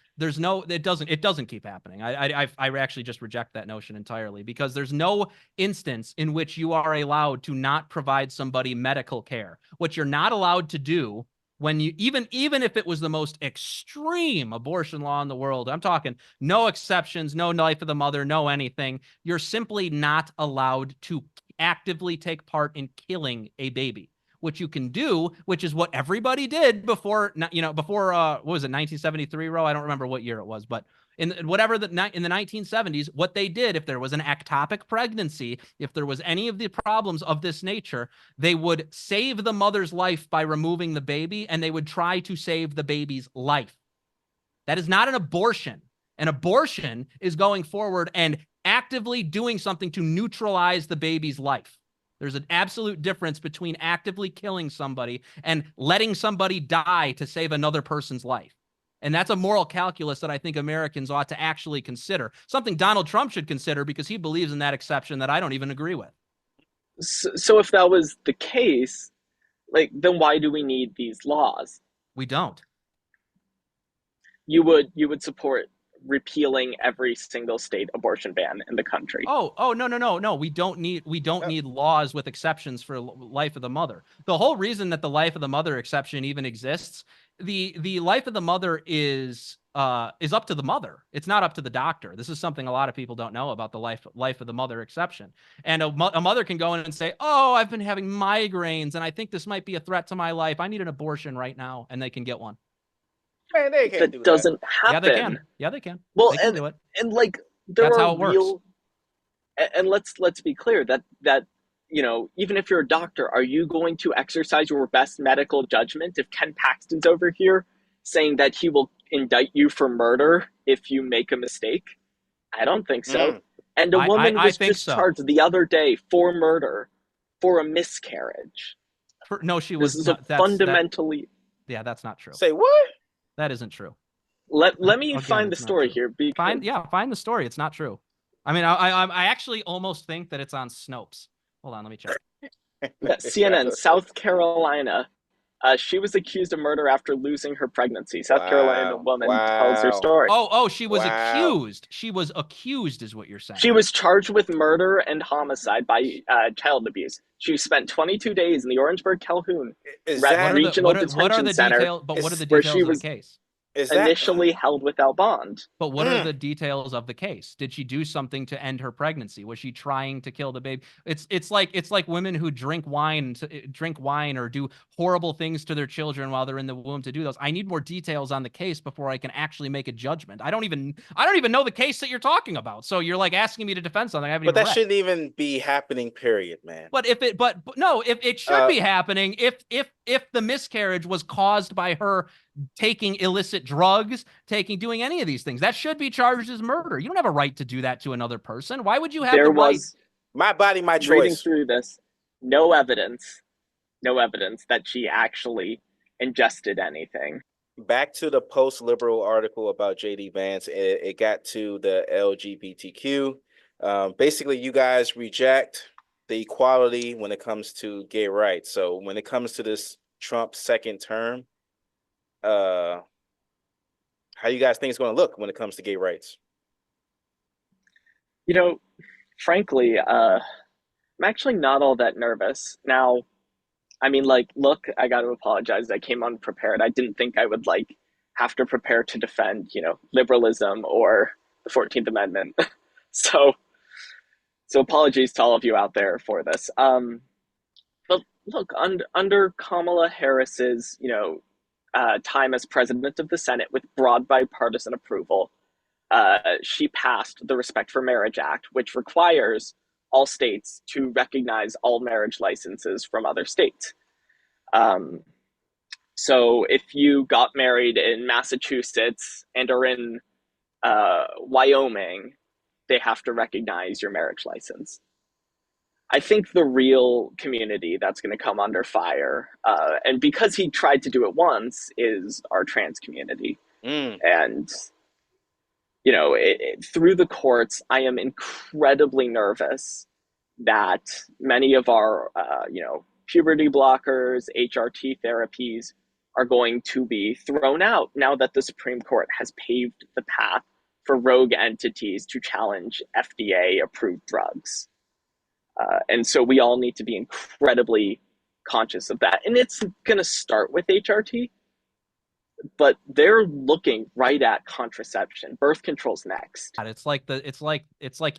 It doesn't keep happening. I actually just reject that notion entirely, because there's no instance in which you are allowed to not provide somebody medical care. What you're not allowed to do when you, even if it was the most extreme abortion law in the world, I'm talking no exceptions, no life of the mother, no anything, you're simply not allowed to actively take part in killing a baby. What you can do, which is what everybody did before what was it, 1973, Roe? I don't remember what year it was, but in the 1970s, what they did, if there was an ectopic pregnancy, if there was any of the problems of this nature, they would save the mother's life by removing the baby, and they would try to save the baby's life. That is not an abortion. An abortion is going forward and actively doing something to neutralize the baby's life. There's an absolute difference between actively killing somebody and letting somebody die to save another person's life. And that's a moral calculus that I think Americans ought to actually consider. Something Donald Trump should consider, because he believes in that exception that I don't even agree with. So if that was the case, then why do we need these laws? We don't. You would support repealing every single state abortion ban in the country. No. We don't need laws with exceptions for life of the mother. The whole reason that the life of the mother exception even exists, the life of the mother is up to the mother. It's not up to the doctor. This is something a lot of people don't know about the life of the mother exception. And a mother can go in and say, "Oh, I've been having migraines, and I think this might be a threat to my life. I need an abortion right now," and they can get one. Man, they can't do That that. doesn't happen. Yeah, they can. Yeah, they can. Well, they can do it. And like there That's are how it works. real. And let's be clear that you know, even if you're a doctor, are you going to exercise your best medical judgment if Ken Paxton's over here saying that he will indict you for murder if you make a mistake? I don't think so. And a woman was just charged the other day for murder for a miscarriage. No, she was. This is fundamentally. Yeah, that's not true. Say what? That isn't true. Let me find the story here. Find the story. It's not true. I mean, I actually almost think that it's on Snopes. Hold on, let me check. CNN, South Carolina. She was accused of murder after losing her pregnancy. South Carolina woman tells her story. She was accused. She was accused, is what you're saying. She was charged with murder and homicide by child abuse. She spent 22 days in the Orangeburg Calhoun Regional Detention Center. But what are the details of the case? Initially held without bond. But what are the details of the case? Did she do something to end her pregnancy? Was she trying to kill the baby? It's like women who drink wine or do horrible things to their children while they're in the womb to do those. I need more details on the case before I can actually make a judgment. I don't even know the case that you're talking about. So you're like asking me to defend something I haven't even read. Shouldn't even be happening, period, man. But if it should be happening if the miscarriage was caused by her taking illicit drugs, doing any of these things, that should be charged as murder. You don't have a right to do that to another person. Why would you have the right? My body, my choice. Reading through this, no evidence that she actually ingested anything. Back to the Postliberal article about JD Vance. It got to the LGBTQ. Basically, you guys reject the equality when it comes to gay rights. So when it comes to this Trump second term, how you guys think it's going to look when it comes to gay rights? You know, frankly, I'm actually not all that nervous. Now, I mean, like, look, I got to apologize. I came unprepared. I didn't think I would, like, have to prepare to defend, liberalism or the 14th Amendment. So apologies to all of you out there for this. But look, under Kamala Harris's, time as president of the Senate with broad bipartisan approval, she passed the Respect for Marriage Act, which requires all states to recognize all marriage licenses from other states. So if you got married in Massachusetts and are in Wyoming, they have to recognize your marriage license. I think the real community that's going to come under fire, and because he tried to do it once, is our trans community. And, through the courts, I am incredibly nervous that many of our, puberty blockers, HRT therapies are going to be thrown out now that the Supreme Court has paved the path for rogue entities to challenge FDA-approved drugs. And so we all need to be incredibly conscious of that. And it's going to start with HRT, but they're looking right at contraception. Birth control's next. It's like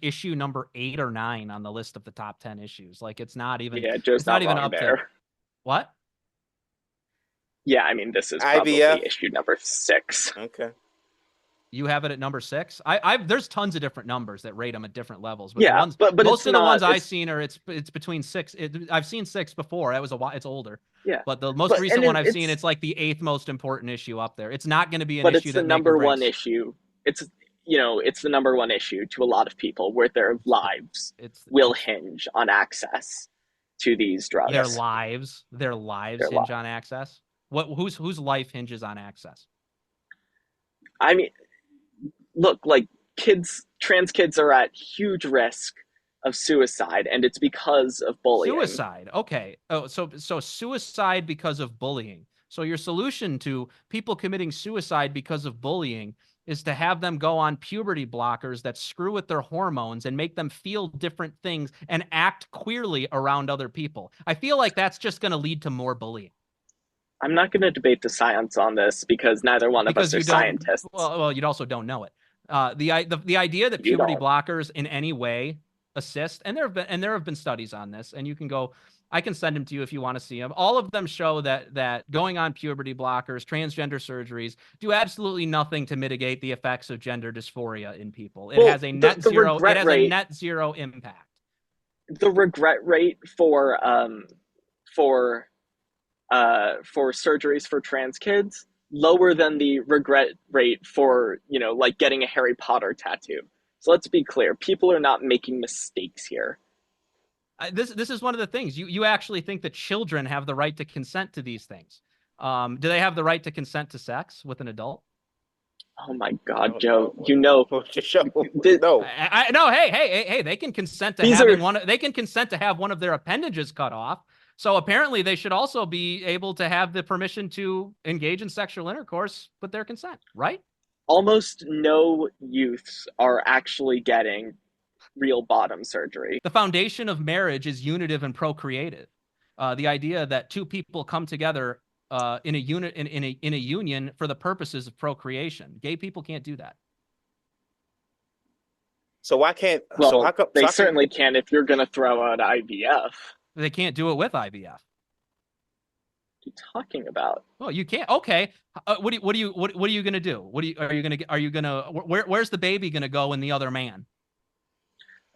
issue number 8 or 9 on the list of the top 10 issues. Like it's not even. Yeah, Joe's not even up there. What? Yeah, I mean, this is probably issue number 6. Okay. You have it at number 6. There's tons of different numbers that rate them at different levels. But yeah, but most of the ones I've seen are it's between 6. I've seen 6 before. That was it's older. Yeah. But the most recent one I've seen, it's like the 8th most important issue up there. It's not going to be an issue. But it's the number one issue. It's the number one issue to a lot of people where their lives will hinge on access to these drugs. Their lives hinge on access. Whose life hinges on access? I mean, look, like trans kids are at huge risk of suicide, and it's because of bullying. Suicide. Okay. Oh, so suicide because of bullying. So your solution to people committing suicide because of bullying is to have them go on puberty blockers that screw with their hormones and make them feel different things and act queerly around other people. I feel like that's just going to lead to more bullying. I'm not going to debate the science on this because neither one of us are scientists. Well, you also don't know it. The idea that You puberty don't. blockers in any way assist, and there have been studies on this, and you can go. I can send them to you if you want to see them. All of them show that going on puberty blockers, transgender surgeries, do absolutely nothing to mitigate the effects of gender dysphoria in people. It has a net zero. It has a net zero impact. The regret rate for surgeries for trans kids lower than the regret rate for, like getting a Harry Potter tattoo. So let's be clear, people are not making mistakes here. This is one of the things. You actually think that children have the right to consent to these things. Do they have the right to consent to sex with an adult? Oh my God, No, Joe! no. No. Hey! They can consent to having one. They can consent to have one of their appendages cut off. So apparently, they should also be able to have the permission to engage in sexual intercourse with their consent, right? Almost no youths are actually getting real bottom surgery. The foundation of marriage is unitive and procreative. The idea that two people come together in a union for the purposes of procreation. Gay people can't do that. So why can't? Well, so how come, they certainly can if you're going to throw out IVF. They can't do it with IVF. What are you talking about? Well, you can't. Okay. What are you going to do? Where's the baby going to go in the other man?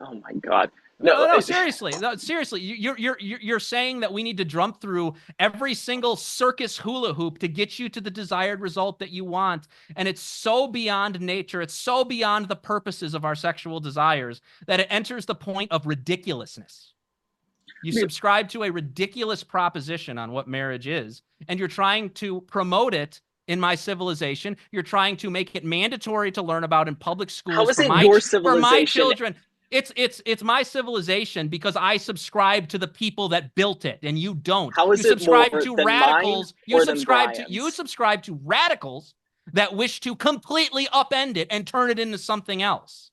Oh my God. No, seriously. No, seriously. You're saying that we need to jump through every single circus hula hoop to get you to the desired result that you want. And it's so beyond nature. It's so beyond the purposes of our sexual desires that it enters the point of ridiculousness. You subscribe to a ridiculous proposition on what marriage is, and you're trying to promote it in my civilization. You're trying to make it mandatory to learn about in public schools. How is it your civilization? For my children. It's my civilization because I subscribe to the people that built it, and you don't. How is you it more to than radicals? Mine or You subscribe to radicals that wish to completely upend it and turn it into something else.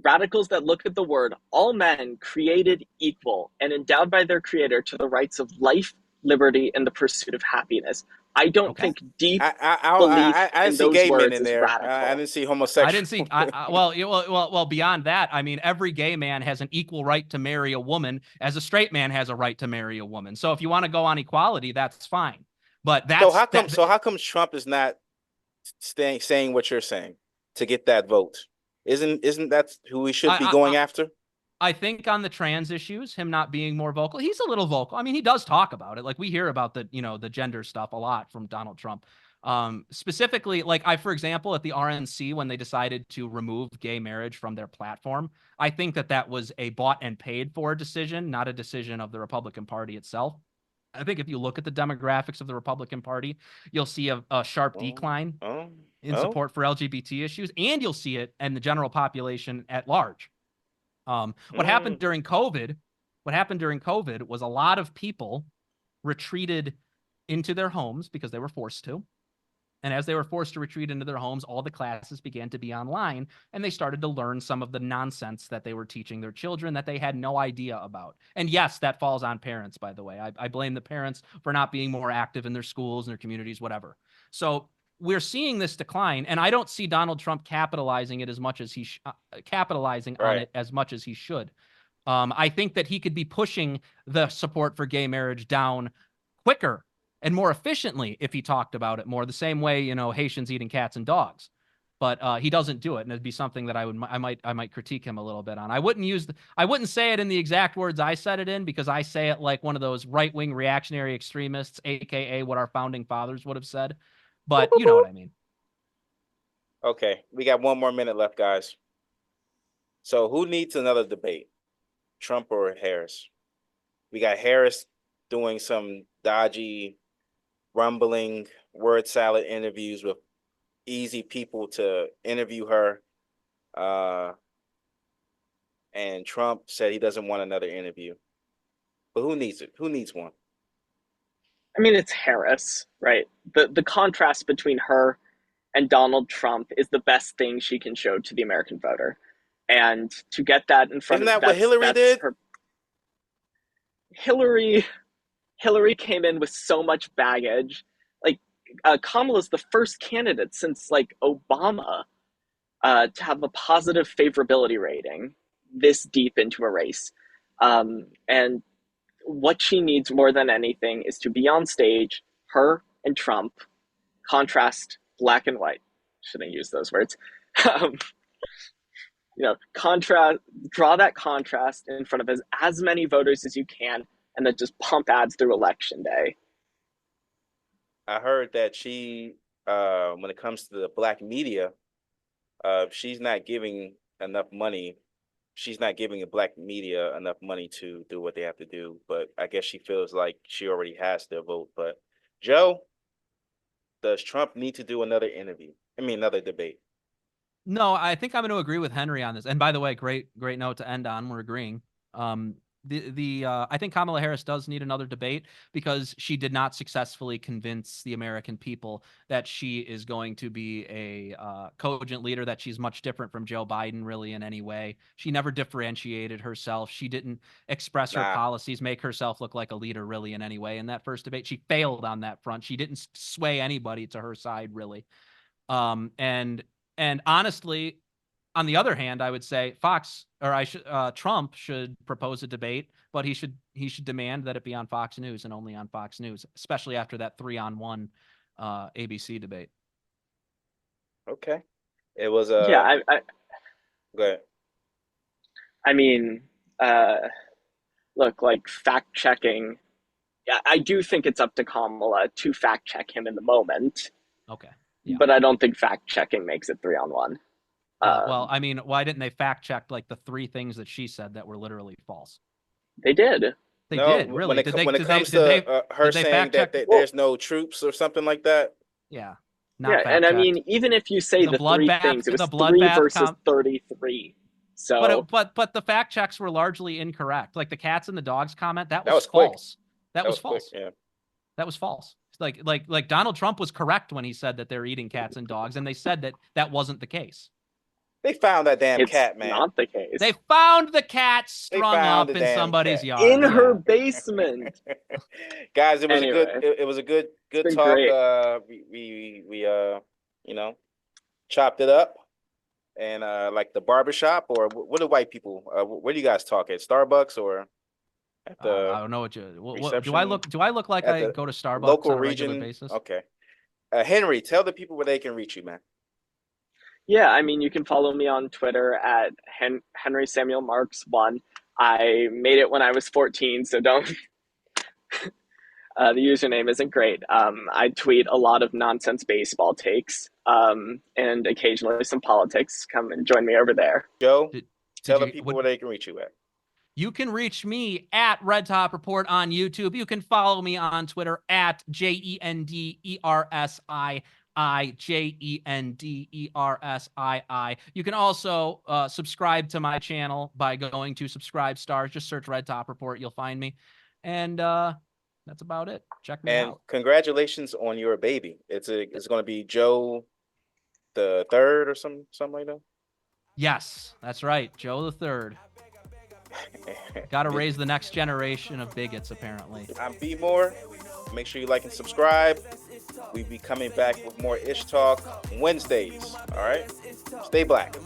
Radicals that look at the word all men created equal and endowed by their creator to the rights of life, liberty, and the pursuit of happiness. I don't think deep belief I in see those gay words men in is there. radical. I didn't see homosexual. I didn't see. Well. Beyond that, I mean, every gay man has an equal right to marry a woman, as a straight man has a right to marry a woman. So if you want to go on equality, that's fine. But that's so how come Trump is not saying what you're saying to get that vote? Isn't that who we should be going after? I think on the trans issues, him not being more vocal, he's a little vocal. I mean, he does talk about it. Like we hear about the gender stuff a lot from Donald Trump. Specifically, for example, at the RNC, when they decided to remove gay marriage from their platform, I think that was a bought and paid for decision, not a decision of the Republican Party itself. I think if you look at the demographics of the Republican Party, you'll see a sharp decline in support for LGBT issues, and you'll see it in the general population at large. What happened during COVID was a lot of people retreated into their homes because they were forced to. And as they were forced to retreat into their homes, all the classes began to be online, and they started to learn some of the nonsense that they were teaching their children that they had no idea about. And yes, that falls on parents, by the way. I blame the parents for not being more active in their schools and their communities, whatever. So we're seeing this decline, and I don't see Donald Trump capitalizing it as much as he on it as much as he should. I think that he could be pushing the support for gay marriage down quicker and more efficiently if he talked about it more, the same way, Haitians eating cats and dogs. But he doesn't do it, and it'd be something that I might critique him a little bit on. I wouldn't say it in the exact words I said it in, because I say it like one of those right-wing reactionary extremists, aka what our founding fathers would have said. But you know what I mean. Okay, we got 1 more minute left, guys. So who needs another debate, Trump or Harris? We got Harris doing some dodgy, rumbling, word salad interviews with easy people to interview her. And Trump said he doesn't want another interview. But who needs it? Who needs one? I mean, it's Harris, right? The contrast between her and Donald Trump is the best thing she can show to the American voter. And to get that in front Isn't of that what Hillary did? Hillary came in with so much baggage. Like Kamala's the first candidate since like Obama to have a positive favorability rating this deep into a race. And what she needs more than anything is to be on stage, her and Trump, contrast black and white. Shouldn't use those words. Draw that contrast in front of as many voters as you can, and then just pump ads through election day. I heard that she, when it comes to the black media, she's not giving enough money. She's not giving the black media enough money to do what they have to do. But I guess she feels like she already has their vote. But Joe, does Trump need to do another debate? No, I think I'm going to agree with Henry on this. And by the way, great note to end on. We're agreeing. I think Kamala Harris does need another debate because she did not successfully convince the American people that she is going to be a cogent leader, that she's much different from Joe Biden really in any way. She never differentiated herself. She didn't express her policies, make herself look like a leader really in any way. In that first debate, she failed on that front. She didn't sway anybody to her side really. And honestly, on the other hand, I would say Trump should propose a debate, but he should demand that it be on Fox News and only on Fox News, especially after that 3-on-1 ABC debate. Okay, it was go ahead. I mean, look, like fact checking. Yeah, I do think it's up to Kamala to fact check him in the moment. Okay, yeah. But I don't think fact checking makes it 3-on-1. Well, I mean, why didn't they fact check like the 3 things that she said that were literally false? They did. They did, really. When it comes to her saying that there's no troops or something like that. Yeah. And I mean, even if you say the 3 things, it was 3 versus 33. So, but the fact checks were largely incorrect. Like the cats and the dogs comment, that was false. That was false. Quick, yeah. That was false. Like Donald Trump was correct when he said that they're eating cats and dogs, and they said that wasn't the case. They found that damn cat, man. It's not the case. They found the cat strung up in somebody's yard. In her basement. Guys, it was a good talk. Great. We chopped it up. And like the barbershop, or what do white people, where do you guys talk at? Starbucks or at the I don't know what do I look like I go to Starbucks local on a region regular basis? Okay. Henry, tell the people where they can reach you, man. Yeah, I mean, you can follow me on Twitter at Henry Samuel Marks 1. I made it when I was 14, so don't. The username isn't great. I tweet a lot of nonsense baseball takes, and occasionally some politics. Come and join me over there. Joe, tell the people where they can reach you at. You can reach me at Red Top Report on YouTube. You can follow me on Twitter at JENDERSII. JENDERSII. You can also subscribe to my channel by going to Subscribe Stars. Just search Red Top Report. You'll find me. And that's about it. Check me out. And congratulations on your baby. It's going to be Joe the Third or something like that. Yes, that's right. Joe the Third. Got to raise the next generation of bigots, apparently. I'm B More. Make sure you like and subscribe. We'll be coming back with more Ish Talk Wednesdays. All right? Stay black.